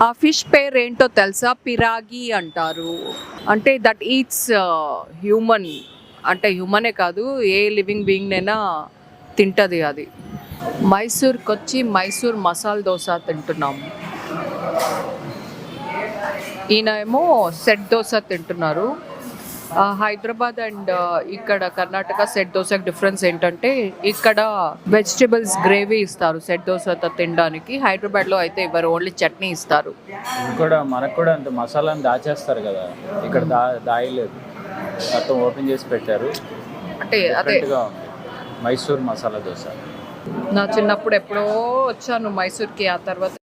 ఆ ఫిష్ పేరు ఏంటో తెలుసా? పిరాగి అంటారు. అంటే దట్ ఈట్స్ హ్యూమన్, అంటే హ్యూమనే కాదు, ఏ లివింగ్ బీయింగ్నైనా తింటది అది. మైసూర్కి వచ్చి మైసూర్ మసాలా దోశ తింటున్నాము. ఈయన ఏమో సెట్ దోశ తింటున్నారు. హైదరాబాద్ అండ్ ఇక్కడ కర్ణాటక సెట్ దోశకి డిఫరెన్స్ ఏంటంటే ఇక్కడ వెజిటబుల్స్ గ్రేవీ ఇస్తారు సెట్ దోశతో తినడానికి. హైదరాబాద్లో అయితే ఇవ్వరు, ఓన్లీ చట్నీ ఇస్తారు. కూడా మనకు కూడా అంత మసాలాని దాచేస్తారు కదా, ఇక్కడ దాయలేదు, మొత్తం ఓపెన్ చేసి పెట్టారు. అంటే అదే డిఫరెంట్గా ఉంది మైసూర్ మసాలా దోశ. నా చిన్నప్పుడు ఎప్పుడో వచ్చాను మైసూర్కి, ఆ తర్వాత